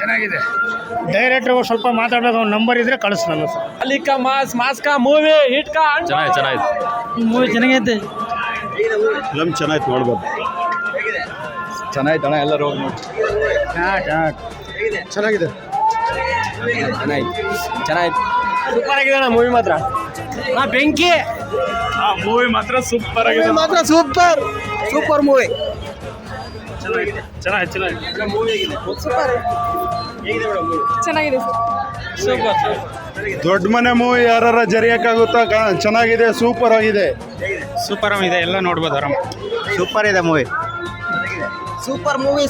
ಚೆನ್ನಾಗಿದೆ. ಡೈರೆಕ್ಟರ್ ಸ್ವಲ್ಪ ಮಾತಾಡೋದು ಒಂದು ನಂಬರ್ ಇದ್ರೆ ಕಳಿಸ್ ನಾನು ಸರ್. ಅಲಿಕಾ ಮಾಸ್ ಕಾ ಮೂವಿ ಹಿಟ್ ಕಾ ಚೆನ್ನಾಗಿದೆ ಮೂವಿ ಚೆನ್ನಾಗೈತೆ. ಫಿಲಮ್ ಚೆನ್ನಾಗಿತ್ತು, ನೋಡ್ಬೋದು. ಚೆನ್ನಾಯ್ತು ಅಣ್ಣ, ಎಲ್ಲರೂ ಹೋಗಿ ನೋಡಿ. ಚೆನ್ನಾಗಿದೆ. ಚೆನ್ನಾಯ್ತು. ಸೂಪರ್ ಆಗಿದೆ ಅಣ್ಣ ಮೂವಿ ಮಾತ್ರ. ಬೆಂಕಿ ಮೂವಿ ಮಾತ್ರ ಸೂಪರ್ ಆಗಿದೆ. Super movie. ಚೆನ್ನಾಗಿದೆ. ಸೂಪರ್. ದೊಡ್ಡ ಮನೆ ಮೂವಿ ಯಾರ ಜರಿಯಕ್ಕಾಗುತ್ತಾ? ಚೆನ್ನಾಗಿದೆ, ಸೂಪರ್ ಆಗಿದೆ. ಸೂಪರ್ ಇದೆ, ಎಲ್ಲ ನೋಡ್ಬೋದು ಆರಾಮ. ಸೂಪರ್ ಇದೆ movie. Super movie.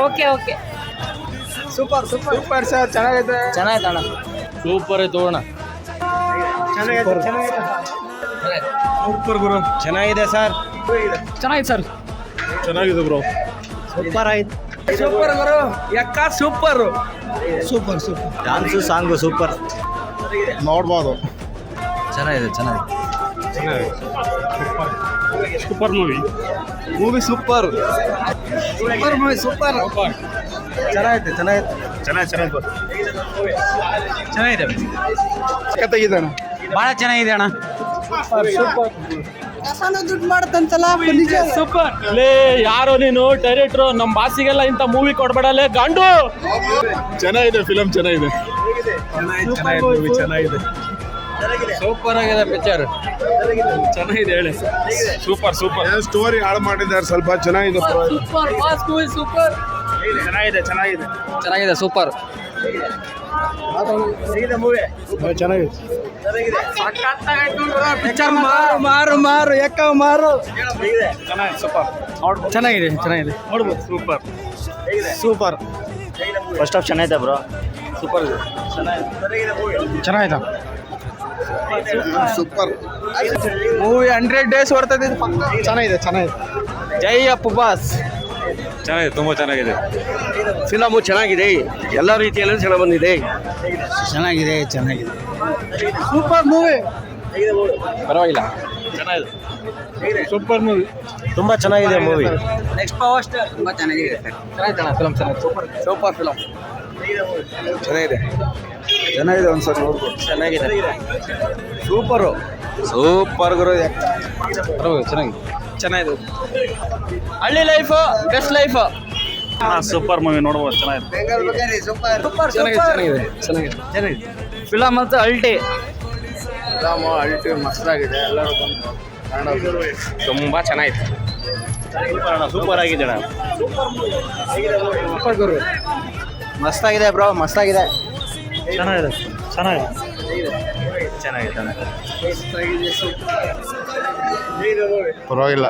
Okay okay. Super sir. ಚೆನ್ನಾಗಿದೆ ಅಣ್ಣ. ಸೂಪರ್ ಆಯ್ತು ಅಣ್ಣ. ಸೂಪರ್ ಗುರು. ಚೆನ್ನಾಗಿದೆ ಸರ್. ಚೆನ್ನಾಗಿದೆ ಸರ್. ಚೆನ್ನಾಗಿದೆ ಬ್ರೋ. ಸೂಪರ್ ಆಯ್ತು. ಸೂಪರ್ ಗುರು. ಯಕ್ಕ ಸೂಪರ್. ಡ್ಯಾನ್ಸು ಸಾಂಗು ಸೂಪರ್, ನೋಡ್ಬೋದು. ಚೆನ್ನಾಗಿದೆ. Super movie. Super movie. Super. ಚೆನ್ನಾಗಿದೆ. ಭಾಳ ಚೆನ್ನಾಗಿದೆ ಅಣ್ಣ. ದುಡ್ಡು ಮಾಡುತ್ತಂತಲ್ಲ. ಸೂಪರ್. ಲೇ ಯಾರೋ ನೀನು ಡೈರೆಕ್ಟ್ರು, ನಮ್ಮ ಬಾಸಿಗೆಲ್ಲ ಇಂಥ ಮೂವಿ ಕೊಡ್ಬೇಡಲೇ ಗಂಡು. ಚೆನ್ನಾಗಿದೆ ಫಿಲಮ್, ಚೆನ್ನಾಗಿದೆ. ಸೂಪರ್ ಆಗಿದೆ ಪಿಕ್ಚರ್. ಚೆನ್ನಾಗಿದೆ ಹೇಳಿ. ಸೂಪರ್ ಸ್ಟೋರಿ ಹಾಳು ಮಾಡಿದ್ದಾರೆ ಸ್ವಲ್ಪ. ಚೆನ್ನಾಗಿದೆ. ಸೂಪರ್. ಚೆನ್ನಾಗಿದೆ. ಸೂಪರ್. ಪಿಕ್ಚರ್ ಮಾರು ಎಕ್ಕ ಮಾರು. ಚೆನ್ನಾಗಿದೆ. ನೋಡ್ಬೋದು. ಸೂಪರ್. ಫಸ್ಟ್ ಆಫ್ ಚೆನ್ನಾಗಿದೆ ಬ್ರೋ. ಸೂಪರ್ ಇದೆ. ಚೆನ್ನಾಗಿದೆ. ಸೂಪರ್ ಮೂವಿ 100 days ಬರ್ತದೆ. ಚೆನ್ನಾಗಿದೆ. ಜೈ ಅಪ್ಪು ಬಾಸ್. ಚೆನ್ನಾಗಿದೆ, ತುಂಬ ಚೆನ್ನಾಗಿದೆ. ಫಿಲಮು ಚೆನ್ನಾಗಿದೆ, ಎಲ್ಲ ರೀತಿಯಲ್ಲೂ ಚೆನ್ನಾಗಿ ಬಂದಿದೆ. ಚೆನ್ನಾಗಿದೆ. Super movie. ಪರವಾಗಿಲ್ಲ. Super movie. ತುಂಬ ಚೆನ್ನಾಗಿದೆ ಮೂವಿ. ನೆಕ್ಸ್ಟ್ ಪವರ್ ಸ್ಟಾರ್ ತುಂಬ ಚೆನ್ನಾಗಿದೆ. ಚೆನ್ನಾಗಿತ್ತಣ್ಣ ಫಿಲಮ್. Super film. ಚೆನ್ನಾಗಿದೆ. ಒಂದ್ಸಲ ನೋಡ್ಬೋದು. ಚೆನ್ನಾಗಿದೆ. ಸೂಪರ್ ಗುರು. ಚೆನ್ನಾಗಿದೆ. ಹಳ್ಳಿ life best life. Super movie, ನೋಡ್ಬೋದು. ಚೆನ್ನಾಗಿದೆ. ಫಿಲಮ್ ಅಂತೂ ಅಲ್ಟಿ. ಮಸ್ತಾಗಿದೆ. ಎಲ್ಲರೂ ತುಂಬ ಚೆನ್ನಾಗಿದೆ. ಸೂಪರ್ ಆಗಿದೆ ಅಣ್ಣ. ಸೂಪರ್ ಗುರು. ಮಸ್ತಾಗಿದೆ ಬ್ರೋ. ಮಸ್ತಾಗಿದೆ. ಚೆನ್ನಾಗಿದೆ. ಪರವಾಗಿಲ್ಲ.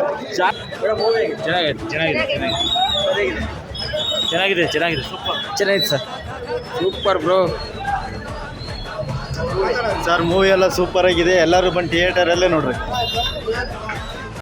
ಚೆನ್ನಾಗಿದೆ. ಚೆನ್ನಾಗಿದೆ sir. Super bro. Sir movie ಎಲ್ಲ ಸೂಪರ್ ಆಗಿದೆ. ಎಲ್ಲರೂ ಬಂದು ಥಿಯೇಟರಲ್ಲೇ ನೋಡ್ರಿ.